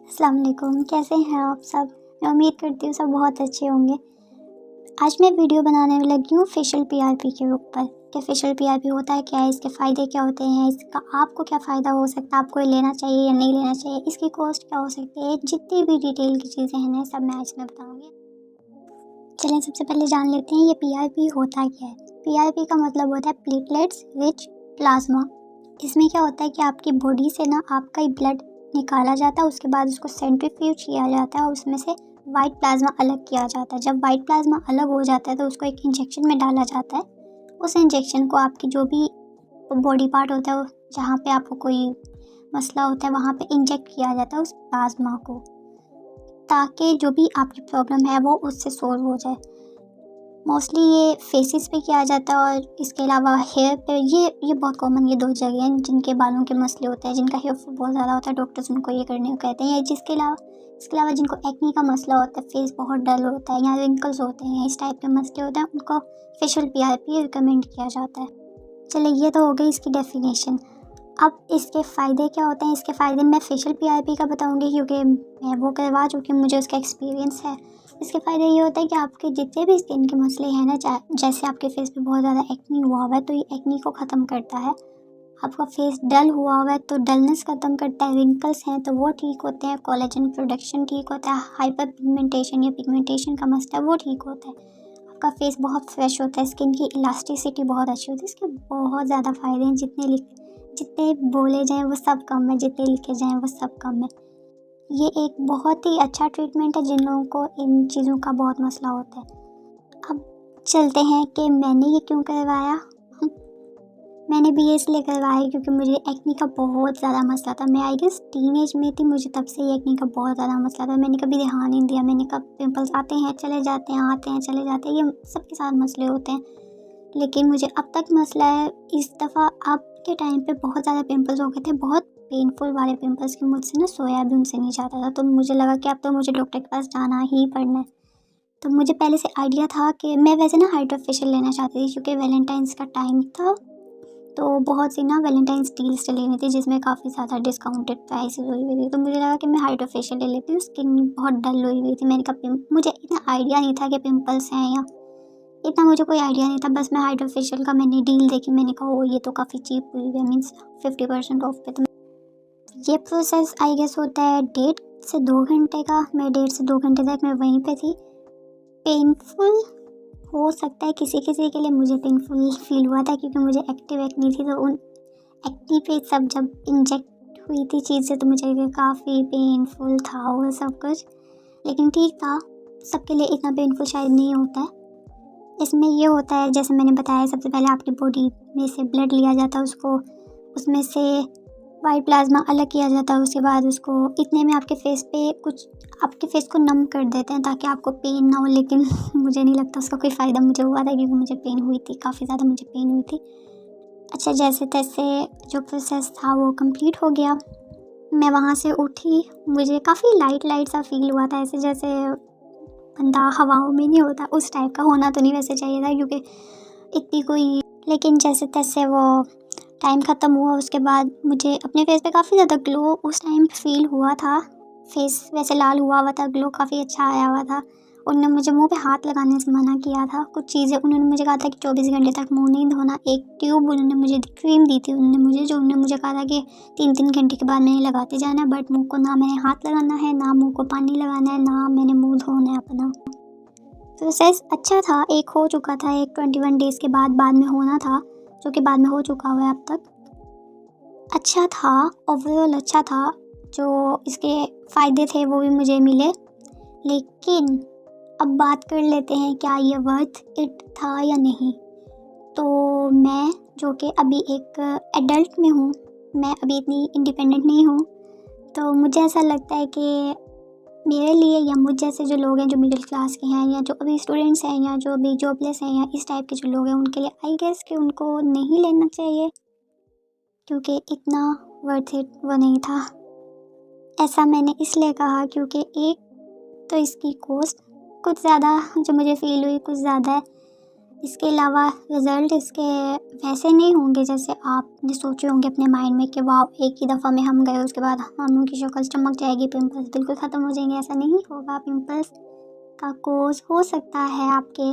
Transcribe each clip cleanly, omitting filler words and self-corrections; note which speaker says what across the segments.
Speaker 1: अस्सलाम वालेकुम, कैसे हैं आप सब। मैं उम्मीद करती हूँ सब बहुत अच्छे होंगे। आज मैं वीडियो बनाने में लगी हूँ फेशियल पीआरपी के ऊपर कि फेशियल पीआरपी होता है क्या है, इसके फ़ायदे क्या होते हैं, इसका आपको क्या फ़ायदा हो सकता है, आपको ये लेना चाहिए या नहीं लेना चाहिए, इसकी कॉस्ट क्या हो सकती है, जितनी भी डिटेल की चीज़ें हैं ना सब मैं आज में बताऊँगी। चलिए सबसे पहले जान लेते हैं ये पीआरपी होता क्या है। पीआरपी का मतलब होता है प्लेटलेट्स रिच प्लाज्मा। इसमें क्या होता है कि आपकी बॉडी से ना आपका ही ब्लड निकाला जाता है, उसके बाद उसको सेंट्रीफ्यूज किया जाता है और उसमें से वाइट प्लाज्मा अलग किया जाता है। जब वाइट प्लाज्मा अलग हो जाता है तो उसको एक इंजेक्शन में डाला जाता है। उस इंजेक्शन को आपकी जो भी बॉडी पार्ट होता है जहाँ पे आपको कोई मसला होता है वहाँ पे इंजेक्ट किया जाता है उस प्लाज्मा को, ताकि जो भी आपकी प्रॉब्लम है वो उससे सोल्व हो जाए। मोस्टली ये फेसेस पे किया जाता है और इसके अलावा हेयर पे। ये बहुत कॉमन, ये दो जगह हैं जिनके बालों के मसले होते हैं, जिनका हेयर फॉल बहुत ज़्यादा होता है, डॉक्टर्स उनको ये करने को कहते हैं। या इसके अलावा जिनको एक्ने का मसला होता है, फेस बहुत डल होता है या रिंकल्स होते हैं, इस टाइप के मसले होते हैं, उनको फेशियल पीआरपी रिकमेंड किया जाता है। चलिए ये तो हो गई इसकी डेफिनेशन। अब इसके फ़ायदे क्या होते हैं। इसके फ़ायदे मैं फेशियल पीआरपी का बताऊंगी क्योंकि मैं वो करवा चुकी हूँ, मुझे उसका एक्सपीरियंस है। इसके फ़ायदे ये होता है कि आपके जितने भी स्किन के मसले हैं ना, जैसे आपके फेस पे बहुत ज़्यादा एक्नी हुआ हुआ है तो ये एक्नी को ख़त्म करता है। आपका फेस डल हुआ हुआ है तो डलनेस ख़त्म करता है। रिंकल्स हैं तो वो ठीक होते हैं। कोलेजन प्रोडक्शन ठीक होता है। हाइपर पिगमेंटेशन या पिगमेंटेशन का मसला है वो ठीक होता है। आपका फेस बहुत फ्रेश होता है। स्किन की इलास्टिसिटी बहुत अच्छी होती है। इसके बहुत ज़्यादा फ़ायदे हैं, जितने बोले जाएँ वो सब कम है, जितने लिखे जाएँ वो सब कम है। ये एक बहुत ही अच्छा ट्रीटमेंट है जिन लोगों को इन चीज़ों का बहुत मसला होता है। अब चलते हैं कि मैंने ये क्यों करवाया। मैंने भी ये इसलिए करवाया क्योंकि मुझे एक्ने का बहुत ज़्यादा मसला था। मैं आई गेस टीनेज में थी, मुझे तब से ही एक्ने का बहुत ज़्यादा मसला था। मैंने कभी ध्यान नहीं दिया, मैंने कहा पिंपल्स आते हैं चले जाते हैं, आते हैं चले जाते हैं, ये सबके साथ मसले होते हैं। लेकिन मुझे अब तक मसला है। इस दफ़ा अब के टाइम पे बहुत ज़्यादा पिंपल्स हो गए थे, बहुत पेनफुल वाले पिंपल्स कि मुझसे ना सोया भी उनसे नहीं जाता था। तो मुझे लगा कि अब तो मुझे डॉक्टर के पास जाना ही पड़ना है। तो मुझे पहले से आइडिया था कि मैं वैसे ना हाइड्रा फेशियल लेना चाहती थी क्योंकि वैलेंटाइंस का टाइम था। तो बहुत सी ना वैलेंटाइंस डील्स चली हुई थी जिसमें काफ़ी ज़्यादा डिस्काउंटेड प्राइसेस हुई हुई थी। तो मुझे लगा कि मैं हाइड्रा फेशियल ले लेती हूँ। स्किन बहुत डल हुई हुई थी। मैंने कहा मुझे इतना आइडिया नहीं था कि पिंपल्स हैं या इतना मुझे कोई आइडिया नहीं था। बस मैं हाइड्रा फेशियल का मैंने डील देखी, मैंने कहा ओ ये तो काफ़ी चीप हुई है, मीन्स 50% ऑफ पे। तो ये प्रोसेस आई गेस होता है 1.5 से 2 घंटे का। मैं 1.5 से 2 घंटे तक मैं वहीं पे थी। पेनफुल हो सकता है किसी किसी के लिए, मुझे पेनफुल फील हुआ था क्योंकि मुझे एक्टिव एक्नी थी। तो उन एक्नी पे सब जब इंजेक्ट हुई थी चीज़ें तो मुझे काफ़ी पेनफुल था वो सब कुछ, लेकिन ठीक था। सबके लिए इतना पेनफुल शायद नहीं होता है। इसमें ये होता है जैसे मैंने बताया, सबसे पहले आपकी बॉडी में से ब्लड लिया जाता है, उसको उसमें से वाइट प्लाज्मा अलग किया जाता है। उसके बाद उसको इतने में आपके फेस को नम कर देते हैं ताकि आपको पेन ना हो। लेकिन मुझे नहीं लगता उसका कोई फ़ायदा मुझे हुआ था क्योंकि मुझे पेन हुई थी, काफ़ी ज़्यादा मुझे पेन हुई थी। अच्छा, जैसे तैसे जो प्रोसेस था वो कंप्लीट हो गया। मैं वहाँ से उठी, मुझे काफ़ी लाइट लाइट सा फील हुआ था, ऐसे जैसे बंदा हवाओं में नहीं होता उस टाइप का। होना तो नहीं वैसे चाहिए था क्योंकि इतनी कोई, लेकिन जैसे तैसे वो टाइम ख़त्म हुआ। उसके बाद मुझे अपने फेस पे काफ़ी ज़्यादा ग्लो उस टाइम फील हुआ था। फेस वैसे लाल हुआ हुआ था, ग्लो काफ़ी अच्छा आया हुआ था। उन्होंने मुझे मुंह पे हाथ लगाने से मना किया था। कुछ चीज़ें उन्होंने मुझे कहा था कि 24 घंटे तक मुंह नहीं धोना। एक ट्यूब उन्होंने मुझे क्रीम दी थी उन्होंने मुझे कहा था कि 3-3 घंटे के बाद मैंने लगाते जाना है, बट मुँह को ना मैंने हाथ लगाना है, ना मुँह को पानी लगाना है, ना मैंने मुँह धोना है अपना। प्रोसेस अच्छा था, एक हो चुका था, एक 21 डेज़ के बाद में होना था, जो कि बाद में हो चुका हुआ है अब तक। अच्छा था, ओवरऑल अच्छा था। जो इसके फ़ायदे थे वो भी मुझे मिले। लेकिन अब बात कर लेते हैं क्या ये वर्थ इट था या नहीं। तो मैं जो कि अभी एक एडल्ट में हूँ, मैं अभी इतनी इंडिपेंडेंट नहीं हूँ, तो मुझे ऐसा लगता है कि मेरे लिए या मुझ जैसे जो लोग हैं जो मिडिल क्लास के हैं या जो अभी स्टूडेंट्स हैं या जो अभी जॉबलेस हैं या इस टाइप के जो लोग हैं, उनके लिए आई गेस कि उनको नहीं लेना चाहिए क्योंकि इतना वर्थ इट वो नहीं था। ऐसा मैंने इसलिए कहा क्योंकि एक तो इसकी कॉस्ट कुछ ज़्यादा जो मुझे फ़ील हुई कुछ ज़्यादा है। इसके अलावा रिज़ल्ट इसके वैसे नहीं होंगे जैसे आपने सोचे होंगे अपने माइंड में कि वाह एक ही दफ़ा में हम गए उसके बाद हम की शक्ल चमक जाएगी, पिंपल्स बिल्कुल ख़त्म हो जाएंगे। ऐसा नहीं होगा। पिंपल्स का कोर्स हो सकता है आपके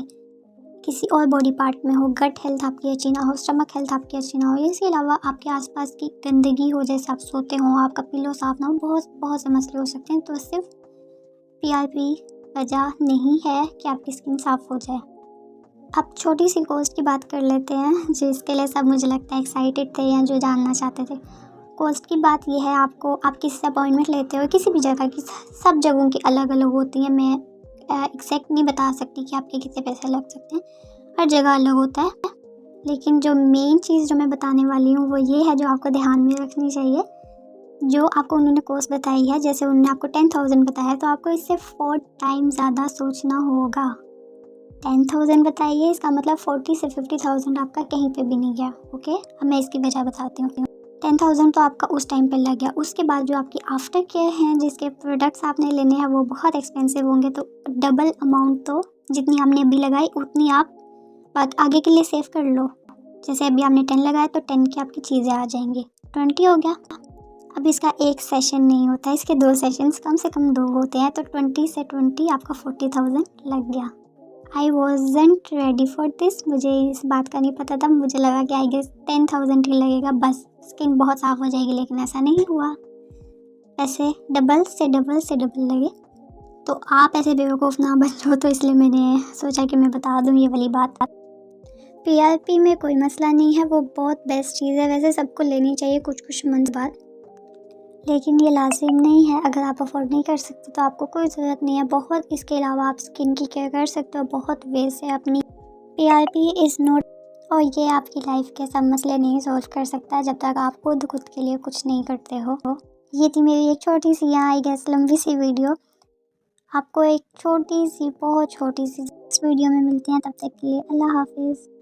Speaker 1: किसी और बॉडी पार्ट में हो, गट हेल्थ आपकी अच्छी ना हो, स्टमक हेल्थ आपकी अच्छी ना हो। इसके अलावा आपके आसपास की गंदगी हो, जैसे आप सोते हो, आपका पिलो साफ ना हो, बहुत बहुत से मसले हो सकते हैं। तो सिर्फ PRP वजह नहीं है कि आपकी स्किन साफ़ हो जाए। अब छोटी सी कॉस्ट की बात कर लेते हैं, जिसके लिए सब मुझे लगता है एक्साइटेड थे या जो जानना चाहते थे। कॉस्ट की बात यह है, आप किसी से अपॉइंटमेंट लेते हो किसी भी जगह की, सब जगहों की अलग अलग होती है। मैं एग्जैक्ट नहीं बता सकती कि आपके कितने पैसे लग सकते हैं, हर जगह अलग होता है। लेकिन जो मेन चीज़ जो मैं बताने वाली हूँ वो ये है, जो आपको ध्यान में रखनी चाहिए। जो आपको उन्होंने कॉस्ट बताई है, जैसे उन्होंने आपको 10,000 बताया, तो आपको इससे 4 टाइम ज़्यादा सोचना होगा। 10,000 बताइए, इसका मतलब 40 से 50,000 आपका कहीं पे भी नहीं गया। ओके, अब मैं इसकी वजह बताती हूँ। 10,000 तो आपका उस टाइम पे लग गया। उसके बाद जो आपकी आफ्टर केयर हैं, जिसके प्रोडक्ट्स आपने लेने हैं, वो बहुत एक्सपेंसिव होंगे। तो डबल अमाउंट, तो जितनी आपने अभी लगाई उतनी आप बात आगे के लिए सेव कर लो। जैसे अभी आपने 10 लगाया तो 10 की आपकी चीज़ें आ जाएंगी, 20 हो गया। अब इसका एक सेशन नहीं होता, इसके 2 सेशंस, कम से कम 2 होते हैं। तो 20 से 20 आपका 40,000 लग गया। I wasn't ready for this, मुझे इस बात का नहीं पता था। मुझे लगा कि आई गेस 10,000 ही लगेगा, बस स्किन बहुत साफ़ हो जाएगी, लेकिन ऐसा नहीं हुआ। ऐसे डबल से डबल से डबल लगे। तो आप ऐसे बेवकूफ़ ना बन जाओ, तो इसलिए मैंने सोचा कि मैं बता दूँ ये वाली बात। PRP में कोई मसला नहीं है, वो बहुत बेस्ट चीज़ है। वैसे सबको लेनी चाहिए कुछ कुछ मंथ बाद, लेकिन ये लाजिम नहीं है। अगर आप अफोर्ड नहीं कर सकते तो आपको कोई ज़रूरत नहीं है। बहुत इसके अलावा आप स्किन की केयर कर सकते हो बहुत वे से अपनी। PRP इज़ नॉट, और ये आपकी लाइफ के सब मसले नहीं सॉल्व कर सकता जब तक आप खुद के लिए कुछ नहीं करते हो। ये थी मेरी एक छोटी सी, यहाँ आई गेस लंबी सी वीडियो। आपको एक छोटी सी, बहुत छोटी सी इस वीडियो में मिलती हैं। तब तक के लिए अल्लाह हाफिज़।